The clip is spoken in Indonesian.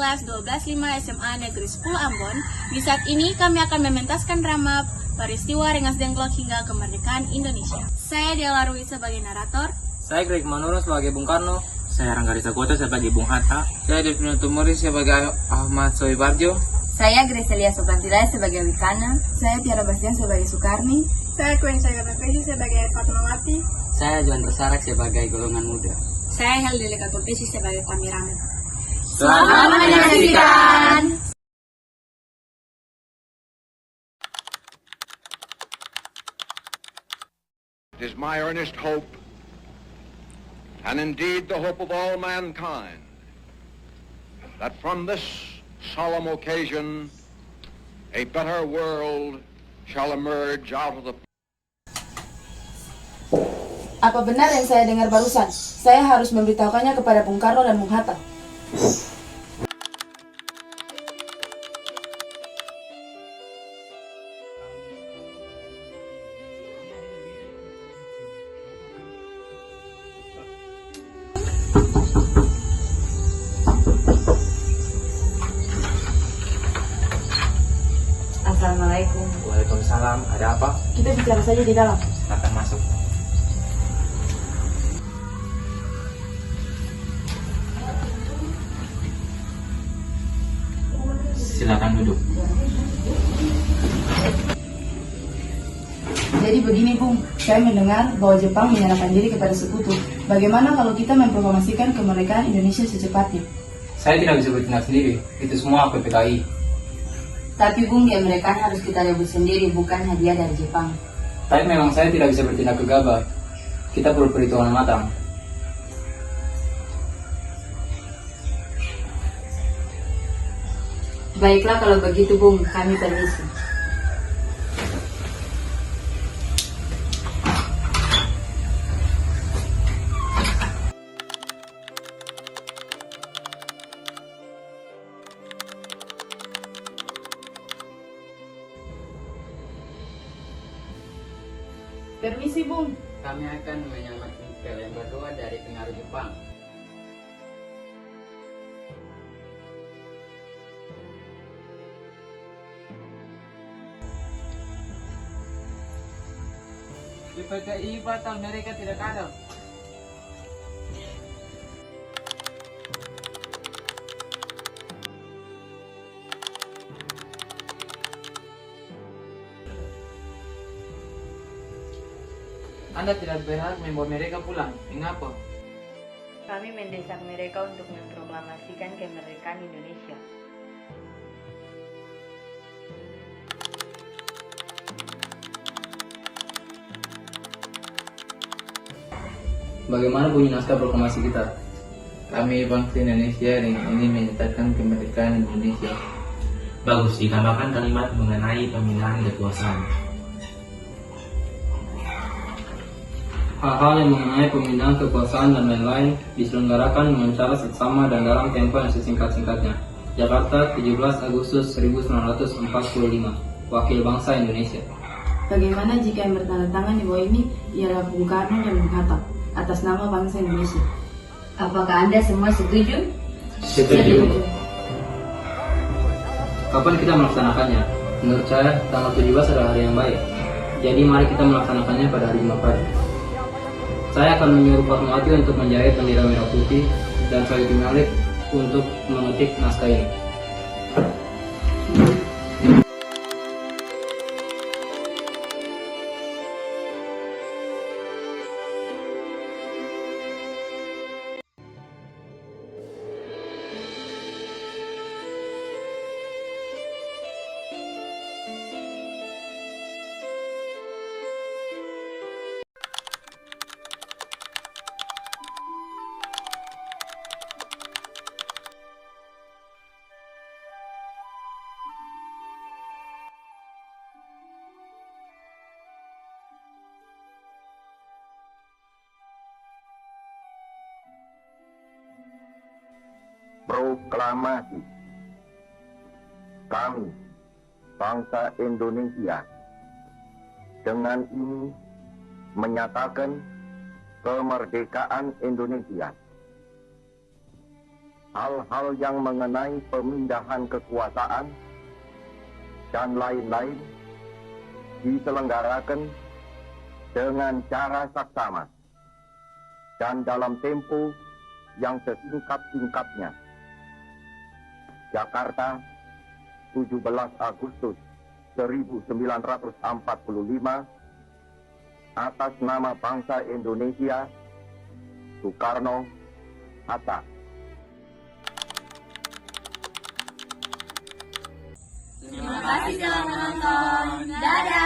kelas 12-5 SMA Negeri 10 Ambon. Di saat ini kami akan mementaskan drama peristiwa Rengas Dengklok hingga kemerdekaan Indonesia. Saya Dela Rui sebagai narator. Saya Greg Manurung sebagai Bung Karno. Saya Ranggarisa Kota sebagai Bung Hatta. Saya Devino Tumori sebagai Ahmad Soebarjo. Saya Greselia Sopantilai sebagai Wikana. Saya Tiara Bastian sebagai Sukarni. Saya Queen Sagarnafesi sebagai Fatmawati. Saya Juan Tersarak sebagai golongan muda. Saya Heldeli Katultesi sebagai Kamiramen. Selamat menyaksikan. It is my earnest hope, and indeed the hope of all mankind, that from this solemn occasion, a better world shall emerge out of the... Apa benar yang saya dengar barusan? Saya harus memberitahukannya kepada Bung Karno dan Bung Hatta. Assalamualaikum. Waalaikumsalam. Ada apa? Kita bicara saja di dalam. Silakan masuk. Silakan duduk. Jadi begini Bung, saya mendengar bahwa Jepang menyerahkan diri kepada sekutu. Bagaimana kalau kita memproklamasikan kemerdekaan Indonesia secepatnya? Saya tidak bisa bertindak sendiri. Itu semua PPKI. Tapi Bung, kemerdekaan harus kita rebut sendiri, bukan hadiah dari Jepang. Tapi memang saya tidak bisa bertindak gegabah. Kita perlu perhitungan matang. Baiklah kalau begitu Bung, kami permisi. Permisi Bung. Kami akan menyelamatkan kalian berdua dari pengaruh Jepang. PPKI batal, mereka tidak ada. Anda tidak berhak membawa mereka pulang. Mengapa? Kami mendesak mereka untuk memproklamasikan kemerdekaan Indonesia. Bagaimana bunyi naskah proklamasi kita? Kami bangsa Indonesia dengan ini menyatakan kemerdekaan Indonesia. Bagus, ditambahkan kalimat mengenai pemilihan kekuasaan. Hal-hal yang mengenai pemindahan kekuasaan dan lain-lain diselenggarakan dengan cara seksama dan dalam tempo yang sesingkat-singkatnya. Jakarta, 17 Agustus 1945. Wakil Bangsa Indonesia. Bagaimana jika yang bertanda tangan di bawah ini ialah Bung Karno dan Bung Hatta atas nama bangsa Indonesia? Apakah Anda semua setuju? Setuju. Kapan kita melaksanakannya? Menurut saya, tanggal 17 adalah hari yang baik. Jadi mari kita melaksanakannya pada hari Jumat pagi. Saya akan menyuruh Fatmawati untuk menjahit bendera merah putih dan saya Malik untuk mengetik naskah ini. Proklamasi. Kami, bangsa Indonesia, dengan ini menyatakan kemerdekaan Indonesia. hal-hal yang mengenai pemindahan kekuasaan, dan lain-lain diselenggarakan dengan cara saksama dan dalam tempo yang sesingkat-singkatnya. Jakarta, 17 Agustus 1945, atas nama bangsa Indonesia, Soekarno, Hatta. Terima kasih telah menonton. Dadah!